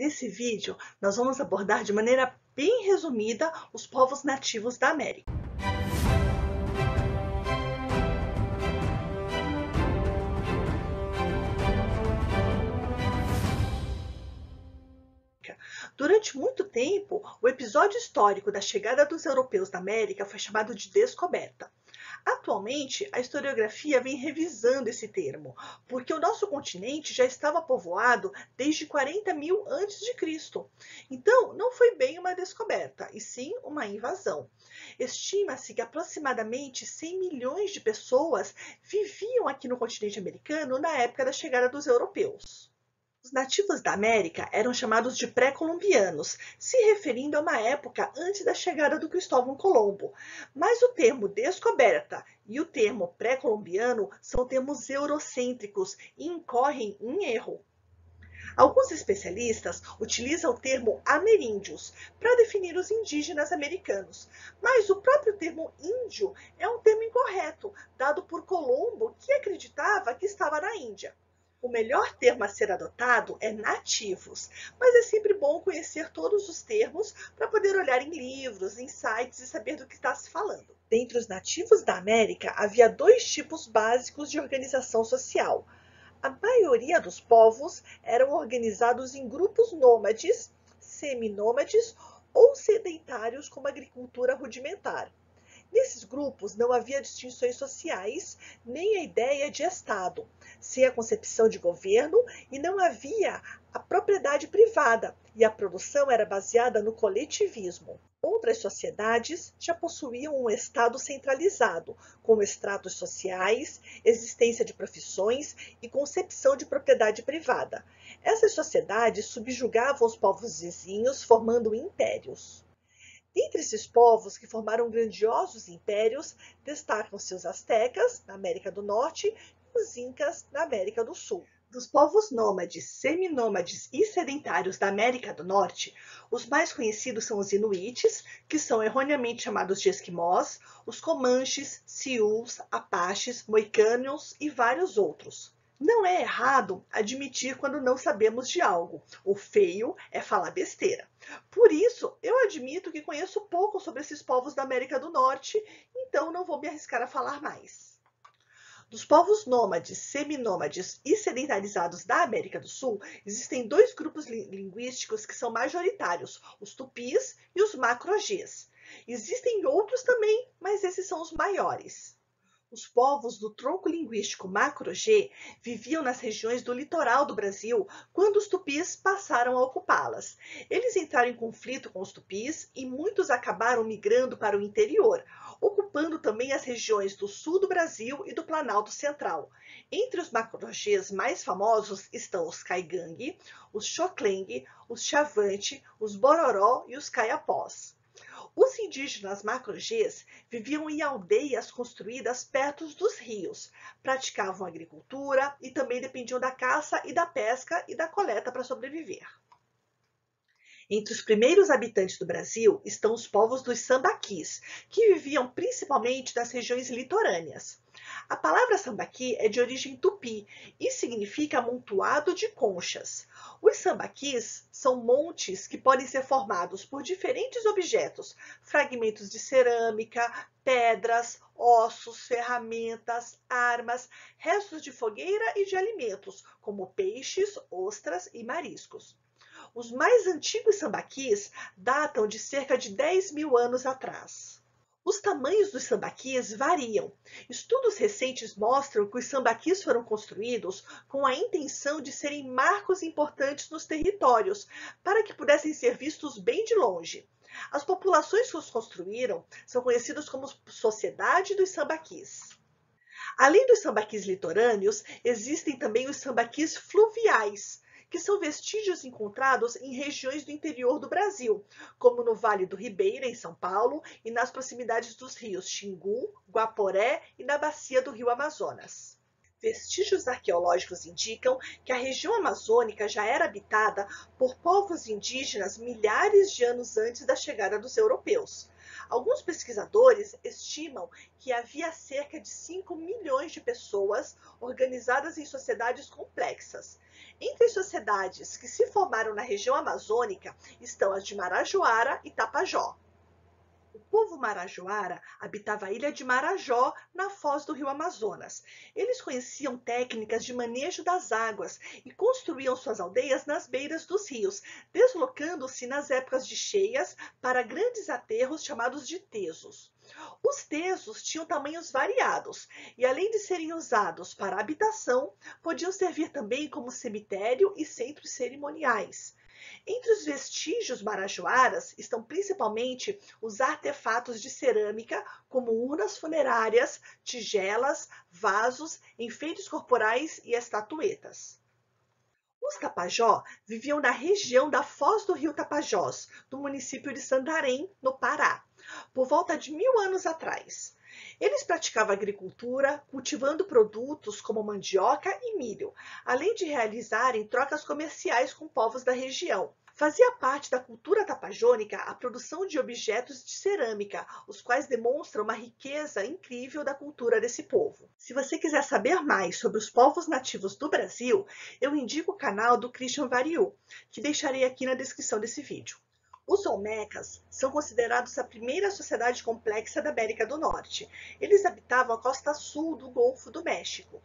Nesse vídeo, nós vamos abordar de maneira bem resumida os povos nativos da América. Durante muito tempo, o episódio histórico da chegada dos europeus na América foi chamado de descoberta. Atualmente, a historiografia vem revisando esse termo, porque o nosso continente já estava povoado desde 40.000 a.C. Então, não foi bem uma descoberta, e sim uma invasão. Estima-se que aproximadamente 100 milhões de pessoas viviam aqui no continente americano na época da chegada dos europeus. Os nativos da América eram chamados de pré-colombianos, se referindo a uma época antes da chegada do Cristóvão Colombo. Mas o termo descoberta e o termo pré-colombiano são termos eurocêntricos e incorrem em erro. Alguns especialistas utilizam o termo ameríndios para definir os indígenas americanos, mas o próprio termo índio é um termo incorreto, dado por Colombo, que acreditava que estava na Índia. O melhor termo a ser adotado é nativos, mas é sempre bom conhecer todos os termos para poder olhar em livros, em sites e saber do que está se falando. Dentre os nativos da América, havia dois tipos básicos de organização social. A maioria dos povos eram organizados em grupos nômades, seminômades ou sedentários com uma agricultura rudimentar. Nesses grupos não havia distinções sociais, nem a ideia de Estado, sem a concepção de governo, e não havia a propriedade privada, e a produção era baseada no coletivismo. Outras sociedades já possuíam um Estado centralizado, com estratos sociais, existência de profissões e concepção de propriedade privada. Essas sociedades subjugavam os povos vizinhos, formando impérios. Dentre esses povos que formaram grandiosos impérios, destacam-se os astecas, na América do Norte, e os incas, na América do Sul. Dos povos nômades, seminômades e sedentários da América do Norte, os mais conhecidos são os inuites, que são erroneamente chamados de esquimós, os comanches, siouxs, apaches, moicanos e vários outros. Não é errado admitir quando não sabemos de algo. O feio é falar besteira. Por isso, eu admito que conheço pouco sobre esses povos da América do Norte, então não vou me arriscar a falar mais. Dos povos nômades, seminômades e sedentarizados da América do Sul, existem dois grupos linguísticos que são majoritários, os tupis e os macro-gês. Existem outros também, mas esses são os maiores. Os povos do tronco linguístico macro-G viviam nas regiões do litoral do Brasil quando os tupis passaram a ocupá-las. Eles entraram em conflito com os tupis e muitos acabaram migrando para o interior, ocupando também as regiões do sul do Brasil e do Planalto Central. Entre os macro-Gs mais famosos estão os Caigangue, os Xoclengue, os Chavante, os Bororó e os Caiapós. Os indígenas macro-Gs viviam em aldeias construídas perto dos rios, praticavam agricultura e também dependiam da caça e da pesca e da coleta para sobreviver. Entre os primeiros habitantes do Brasil estão os povos dos sambaquis, que viviam principalmente nas regiões litorâneas. A palavra sambaqui é de origem tupi e significa amontoado de conchas. Os sambaquis são montes que podem ser formados por diferentes objetos, fragmentos de cerâmica, pedras, ossos, ferramentas, armas, restos de fogueira e de alimentos, como peixes, ostras e mariscos. Os mais antigos sambaquis datam de cerca de 10.000 anos atrás. Os tamanhos dos sambaquis variam. Estudos recentes mostram que os sambaquis foram construídos com a intenção de serem marcos importantes nos territórios, para que pudessem ser vistos bem de longe. As populações que os construíram são conhecidas como Sociedade dos Sambaquis. Além dos sambaquis litorâneos, existem também os sambaquis fluviais, que são vestígios encontrados em regiões do interior do Brasil, como no Vale do Ribeira, em São Paulo, e nas proximidades dos rios Xingu, Guaporé e na bacia do rio Amazonas. Vestígios arqueológicos indicam que a região amazônica já era habitada por povos indígenas milhares de anos antes da chegada dos europeus. Alguns pesquisadores estimam que havia cerca de 5 milhões de pessoas organizadas em sociedades complexas. Entre as sociedades que se formaram na região amazônica estão as de Marajoara e Tapajós. O povo marajoara habitava a ilha de Marajó, na foz do rio Amazonas. Eles conheciam técnicas de manejo das águas e construíam suas aldeias nas beiras dos rios, deslocando-se nas épocas de cheias para grandes aterros chamados de tesos. Os tesos tinham tamanhos variados e, além de serem usados para habitação, podiam servir também como cemitério e centros cerimoniais. Entre os vestígios marajoaras estão principalmente os artefatos de cerâmica, como urnas funerárias, tigelas, vasos, enfeites corporais e estatuetas. Os Tapajós viviam na região da foz do rio Tapajós, no município de Santarém, no Pará, por volta de 1000 anos atrás. Eles praticavam agricultura, cultivando produtos como mandioca e milho, além de realizarem trocas comerciais com povos da região. Fazia parte da cultura tapajônica a produção de objetos de cerâmica, os quais demonstram uma riqueza incrível da cultura desse povo. Se você quiser saber mais sobre os povos nativos do Brasil, eu indico o canal do Christian Variu, que deixarei aqui na descrição desse vídeo. Os Olmecas são considerados a primeira sociedade complexa da América do Norte. Eles habitavam a costa sul do Golfo do México.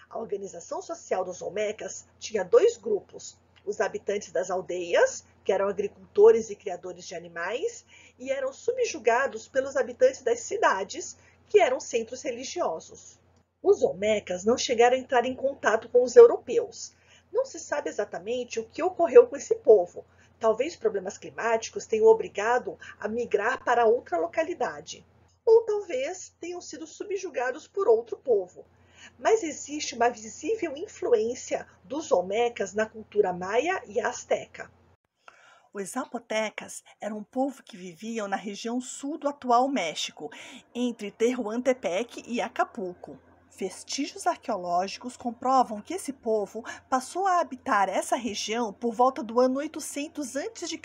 A organização social dos Olmecas tinha dois grupos: os habitantes das aldeias, que eram agricultores e criadores de animais, e eram subjugados pelos habitantes das cidades, que eram centros religiosos. Os Olmecas não chegaram a entrar em contato com os europeus. Não se sabe exatamente o que ocorreu com esse povo. Talvez problemas climáticos tenham obrigado a migrar para outra localidade. Ou talvez tenham sido subjugados por outro povo. Mas existe uma visível influência dos Olmecas na cultura maia e asteca. Os zapotecas eram um povo que viviam na região sul do atual México, entre Tehuantepec e Acapulco. Vestígios arqueológicos comprovam que esse povo passou a habitar essa região por volta do ano 800 a.C.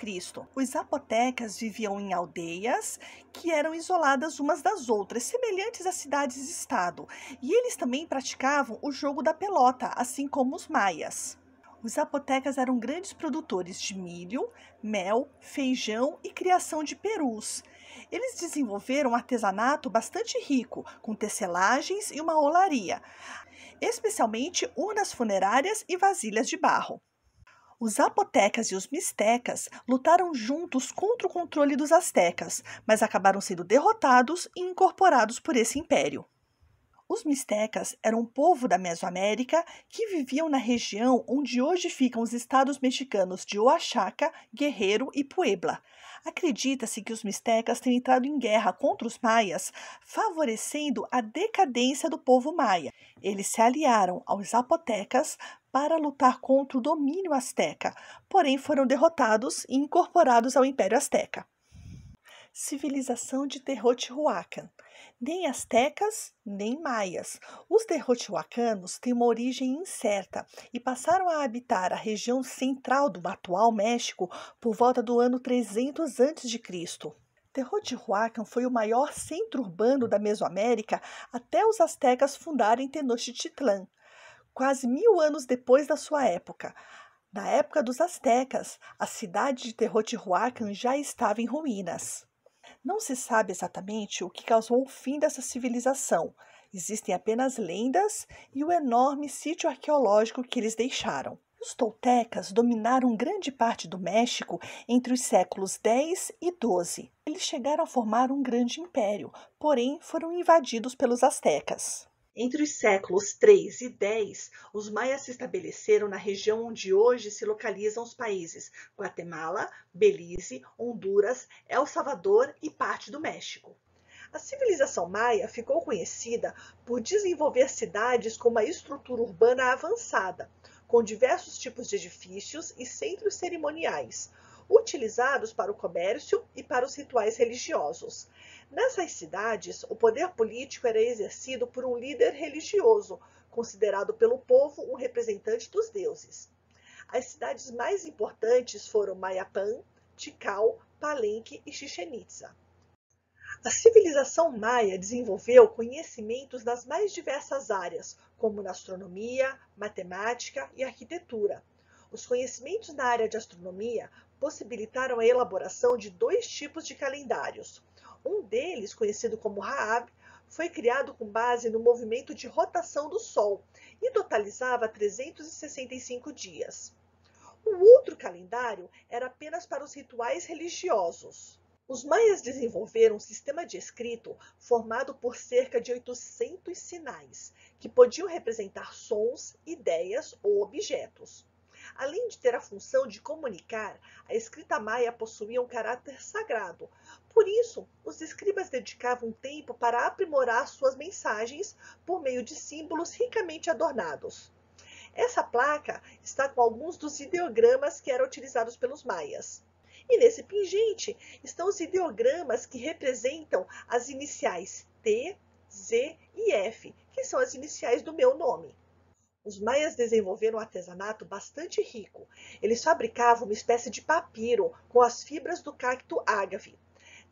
Os zapotecas viviam em aldeias que eram isoladas umas das outras, semelhantes a cidades-estado, e eles também praticavam o jogo da pelota, assim como os maias. Os zapotecas eram grandes produtores de milho, mel, feijão e criação de perus. Eles desenvolveram um artesanato bastante rico, com tecelagens e uma olaria, especialmente urnas funerárias e vasilhas de barro. Os zapotecas e os mixtecas lutaram juntos contra o controle dos astecas, mas acabaram sendo derrotados e incorporados por esse império. Os mixtecas eram um povo da Mesoamérica que viviam na região onde hoje ficam os estados mexicanos de Oaxaca, Guerrero e Puebla. Acredita-se que os mixtecas tenham entrado em guerra contra os maias, favorecendo a decadência do povo maia. Eles se aliaram aos zapotecas para lutar contra o domínio asteca, porém foram derrotados e incorporados ao Império Azteca. Civilização de Teotihuacan. Nem astecas, nem maias. Os teotihuacanos têm uma origem incerta e passaram a habitar a região central do atual México por volta do ano 300 a.C. Teotihuacan foi o maior centro urbano da Mesoamérica até os astecas fundarem Tenochtitlan, quase 1000 anos depois da sua época. Na época dos astecas, a cidade de Teotihuacan já estava em ruínas. Não se sabe exatamente o que causou o fim dessa civilização. Existem apenas lendas e o enorme sítio arqueológico que eles deixaram. Os toltecas dominaram grande parte do México entre os séculos X e XII. Eles chegaram a formar um grande império, porém foram invadidos pelos astecas. Entre os séculos 3 e 10, os maias se estabeleceram na região onde hoje se localizam os países Guatemala, Belize, Honduras, El Salvador e parte do México. A civilização maia ficou conhecida por desenvolver cidades com uma estrutura urbana avançada, com diversos tipos de edifícios e centros cerimoniais, utilizados para o comércio e para os rituais religiosos. Nessas cidades, o poder político era exercido por um líder religioso, considerado pelo povo um representante dos deuses. As cidades mais importantes foram Mayapán, Tikal, Palenque e Chichén Itzá. A civilização maia desenvolveu conhecimentos nas mais diversas áreas, como na astronomia, matemática e arquitetura. Os conhecimentos na área de astronomia possibilitaram a elaboração de 2 tipos de calendários. Um deles, conhecido como Raab, foi criado com base no movimento de rotação do Sol e totalizava 365 dias. O outro calendário era apenas para os rituais religiosos. Os maias desenvolveram um sistema de escrito formado por cerca de 800 sinais, que podiam representar sons, ideias ou objetos. Além de ter a função de comunicar, a escrita maia possuía um caráter sagrado. Por isso, os escribas dedicavam tempo para aprimorar suas mensagens por meio de símbolos ricamente adornados. Essa placa está com alguns dos ideogramas que eram utilizados pelos maias. E nesse pingente estão os ideogramas que representam as iniciais T, Z e F, que são as iniciais do meu nome. Os maias desenvolveram um artesanato bastante rico. Eles fabricavam uma espécie de papiro com as fibras do cacto ágave.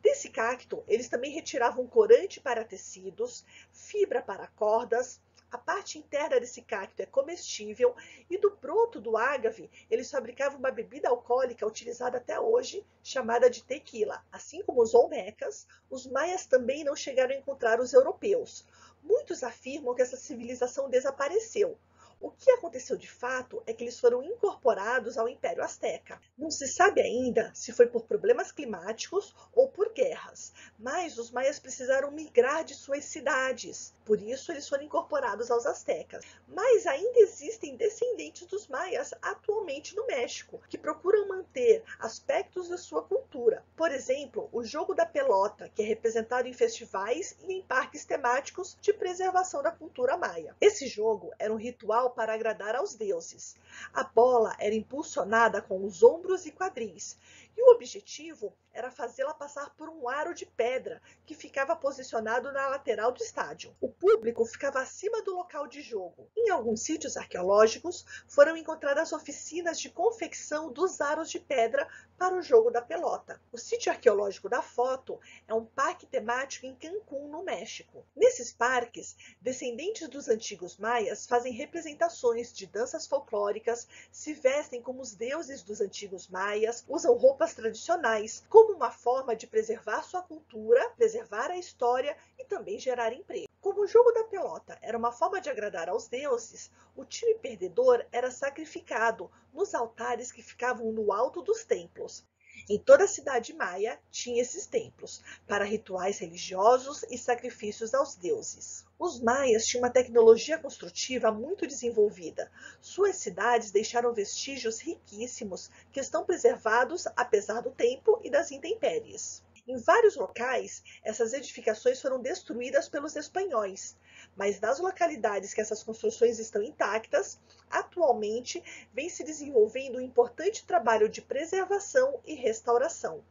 Desse cacto, eles também retiravam corante para tecidos, fibra para cordas. A parte interna desse cacto é comestível e do broto do ágave eles fabricavam uma bebida alcoólica utilizada até hoje, chamada de tequila. Assim como os olmecas, os maias também não chegaram a encontrar os europeus. Muitos afirmam que essa civilização desapareceu. O que aconteceu de fato é que eles foram incorporados ao Império Azteca. Não se sabe ainda se foi por problemas climáticos ou por guerras, mas os maias precisaram migrar de suas cidades. Por isso, eles foram incorporados aos aztecas. Mas ainda existem descendentes dos maias atualmente no México, que procuram manter aspectos da sua cultura. Por exemplo, o jogo da pelota, que é representado em festivais e em parques temáticos de preservação da cultura maia. Esse jogo era um ritual para agradar aos deuses. A bola era impulsionada com os ombros e quadris, e o objetivo era fazê-la passar por um aro de pedra que ficava posicionado na lateral do estádio. O público ficava acima do local de jogo. Em alguns sítios arqueológicos foram encontradas oficinas de confecção dos aros de pedra para o jogo da pelota. O sítio arqueológico da foto é um parque temático em Cancún, no México. Nesses parques, descendentes dos antigos maias fazem representações de danças folclóricas, se vestem como os deuses dos antigos maias, usam roupas tradicionais, como uma forma de preservar sua cultura, preservar a história e também gerar emprego. Como o jogo da pelota era uma forma de agradar aos deuses, o time perdedor era sacrificado nos altares que ficavam no alto dos templos. Em toda a cidade maia tinha esses templos, para rituais religiosos e sacrifícios aos deuses. Os maias tinham uma tecnologia construtiva muito desenvolvida. Suas cidades deixaram vestígios riquíssimos que estão preservados apesar do tempo e das intempéries. Em vários locais, essas edificações foram destruídas pelos espanhóis, mas nas localidades que essas construções estão intactas, atualmente vem se desenvolvendo um importante trabalho de preservação e restauração.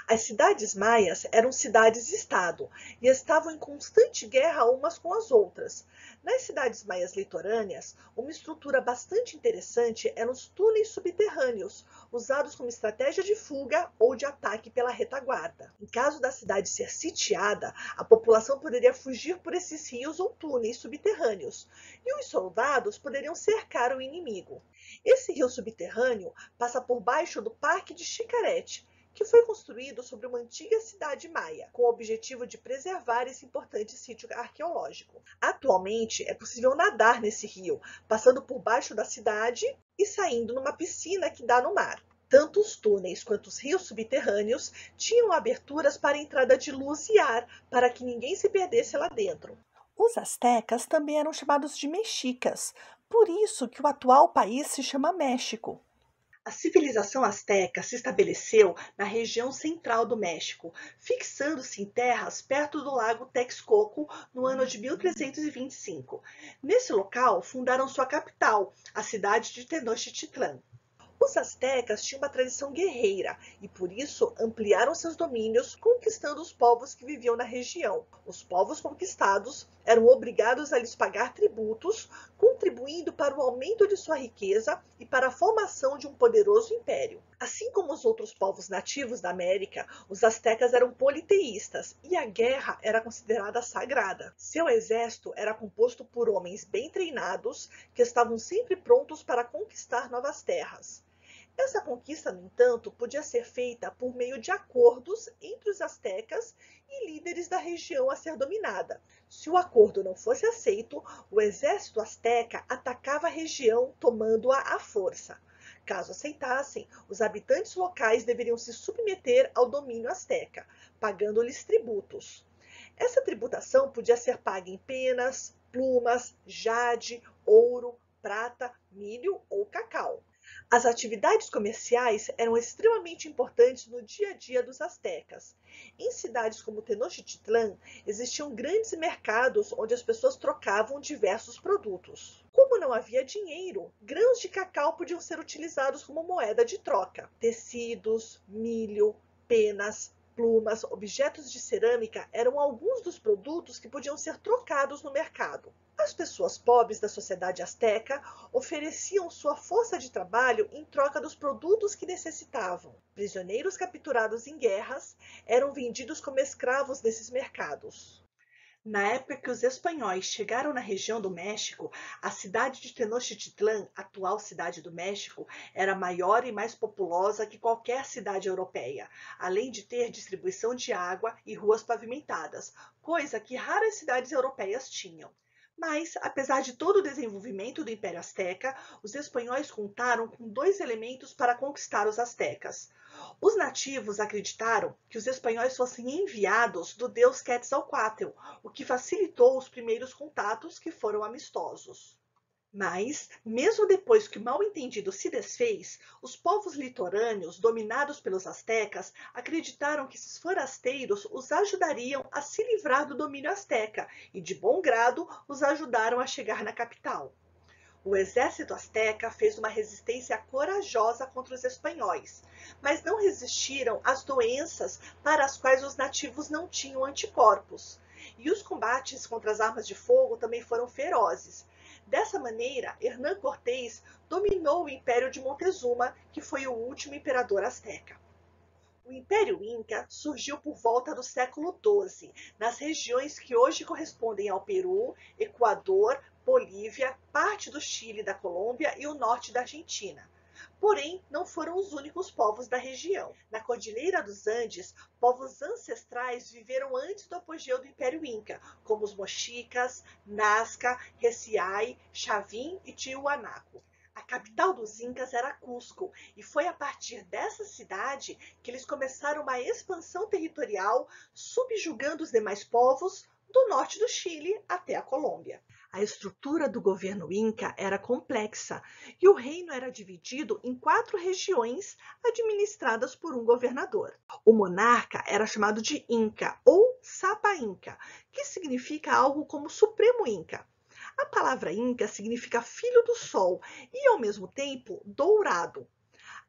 As cidades maias eram cidades-estado e estavam em constante guerra umas com as outras. Nas cidades maias litorâneas, uma estrutura bastante interessante eram os túneis subterrâneos, usados como estratégia de fuga ou de ataque pela retaguarda. Em caso da cidade ser sitiada, a população poderia fugir por esses rios ou túneis subterrâneos, e os soldados poderiam cercar o inimigo. Esse rio subterrâneo passa por baixo do Parque de Xcaret, que foi construído sobre uma antiga cidade maia, com o objetivo de preservar esse importante sítio arqueológico. Atualmente, é possível nadar nesse rio, passando por baixo da cidade e saindo numa piscina que dá no mar. Tanto os túneis quanto os rios subterrâneos tinham aberturas para a entrada de luz e ar, para que ninguém se perdesse lá dentro. Os astecas também eram chamados de mexicas, por isso que o atual país se chama México. A civilização asteca se estabeleceu na região central do México, fixando-se em terras perto do lago Texcoco no ano de 1325. Nesse local, fundaram sua capital, a cidade de Tenochtitlán. Os astecas tinham uma tradição guerreira e, por isso, ampliaram seus domínios, conquistando os povos que viviam na região. Os povos conquistados eram obrigados a lhes pagar tributos, contribuindo para o aumento de sua riqueza e para a formação de um poderoso império. Assim como os outros povos nativos da América, os astecas eram politeístas e a guerra era considerada sagrada. Seu exército era composto por homens bem treinados que estavam sempre prontos para conquistar novas terras. Essa conquista, no entanto, podia ser feita por meio de acordos entre os astecas e líderes da região a ser dominada. Se o acordo não fosse aceito, o exército asteca atacava a região, tomando-a à força. Caso aceitassem, os habitantes locais deveriam se submeter ao domínio asteca, pagando-lhes tributos. Essa tributação podia ser paga em penas, plumas, jade, ouro, prata, milho ou cacau. As atividades comerciais eram extremamente importantes no dia a dia dos astecas. Em cidades como Tenochtitlan, existiam grandes mercados onde as pessoas trocavam diversos produtos. Como não havia dinheiro, grãos de cacau podiam ser utilizados como moeda de troca. Tecidos, milho, penas, plumas, objetos de cerâmica eram alguns dos produtos que podiam ser trocados no mercado. As pessoas pobres da sociedade asteca ofereciam sua força de trabalho em troca dos produtos que necessitavam. Prisioneiros capturados em guerras eram vendidos como escravos nesses mercados. Na época que os espanhóis chegaram na região do México, a cidade de Tenochtitlan, atual cidade do México, era maior e mais populosa que qualquer cidade europeia, além de ter distribuição de água e ruas pavimentadas, coisa que raras cidades europeias tinham. Mas, apesar de todo o desenvolvimento do Império Azteca, os espanhóis contaram com dois elementos para conquistar os astecas. Os nativos acreditaram que os espanhóis fossem enviados do deus Quetzalcoatl, o que facilitou os primeiros contatos, que foram amistosos. Mas, mesmo depois que o mal-entendido se desfez, os povos litorâneos, dominados pelos astecas, acreditaram que esses forasteiros os ajudariam a se livrar do domínio asteca e, de bom grado, os ajudaram a chegar na capital. O exército asteca fez uma resistência corajosa contra os espanhóis, mas não resistiram às doenças para as quais os nativos não tinham anticorpos. E os combates contra as armas de fogo também foram ferozes. Dessa maneira, Hernán Cortés dominou o Império de Montezuma, que foi o último imperador asteca. O Império Inca surgiu por volta do século XII, nas regiões que hoje correspondem ao Peru, Equador, Bolívia, parte do Chile, da Colômbia e o norte da Argentina. Porém, não foram os únicos povos da região. Na Cordilheira dos Andes, povos ancestrais viveram antes do apogeu do Império Inca, como os Moxicas, Nazca, Reciai, Chavin e Tiwanaku. A capital dos Incas era Cusco, e foi a partir dessa cidade que eles começaram uma expansão territorial, subjugando os demais povos do norte do Chile até a Colômbia. A estrutura do governo Inca era complexa e o reino era dividido em 4 regiões administradas por um governador. O monarca era chamado de Inca ou Sapa Inca, que significa algo como Supremo Inca. A palavra Inca significa filho do sol e, ao mesmo tempo, dourado.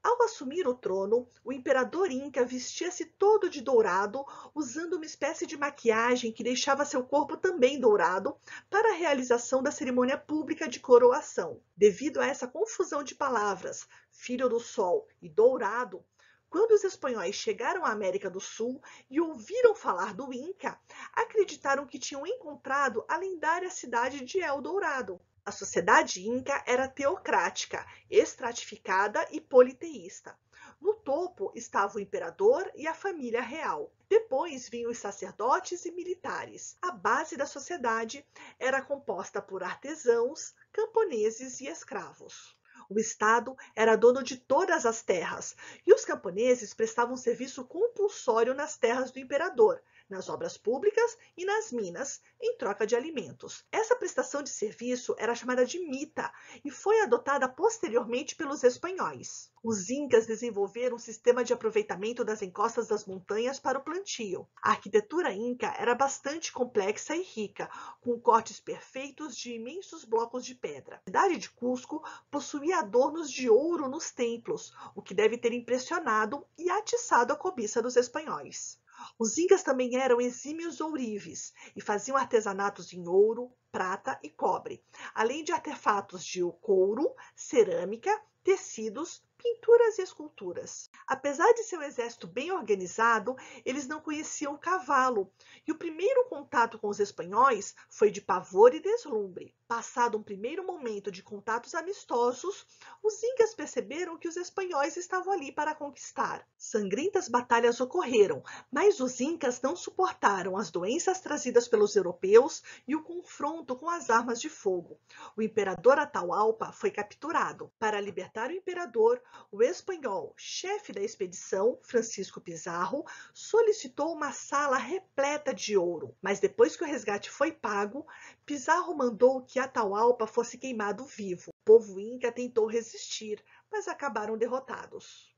Ao assumir o trono, o imperador Inca vestia-se todo de dourado, usando uma espécie de maquiagem que deixava seu corpo também dourado para a realização da cerimônia pública de coroação. Devido a essa confusão de palavras, filho do sol e dourado, quando os espanhóis chegaram à América do Sul e ouviram falar do Inca, acreditaram que tinham encontrado a lendária cidade de El Dourado. A sociedade inca era teocrática, estratificada e politeísta. No topo estava o imperador e a família real. Depois vinham os sacerdotes e militares. A base da sociedade era composta por artesãos, camponeses e escravos. O Estado era dono de todas as terras e os camponeses prestavam serviço compulsório nas terras do imperador, nas obras públicas e nas minas, em troca de alimentos. Essa prestação de serviço era chamada de mita e foi adotada posteriormente pelos espanhóis. Os incas desenvolveram um sistema de aproveitamento das encostas das montanhas para o plantio. A arquitetura inca era bastante complexa e rica, com cortes perfeitos de imensos blocos de pedra. A cidade de Cusco possuía fazia adornos de ouro nos templos, o que deve ter impressionado e atiçado a cobiça dos espanhóis. Os incas também eram exímios ourives e faziam artesanatos em ouro, prata e cobre, além de artefatos de couro, cerâmica, tecidos, pinturas e esculturas. Apesar de ser um exército bem organizado, eles não conheciam o cavalo, e o primeiro contato com os espanhóis foi de pavor e deslumbre. Passado um primeiro momento de contatos amistosos, os incas perceberam que os espanhóis estavam ali para conquistar. Sangrentas batalhas ocorreram, mas os incas não suportaram as doenças trazidas pelos europeus e o confronto com as armas de fogo. O imperador Atahualpa foi capturado. Para libertar o imperador, o espanhol, chefe da expedição, Francisco Pizarro, solicitou uma sala repleta de ouro, mas depois que o resgate foi pago, Pizarro mandou que Atahualpa fosse queimado vivo. O povo inca tentou resistir, mas acabaram derrotados.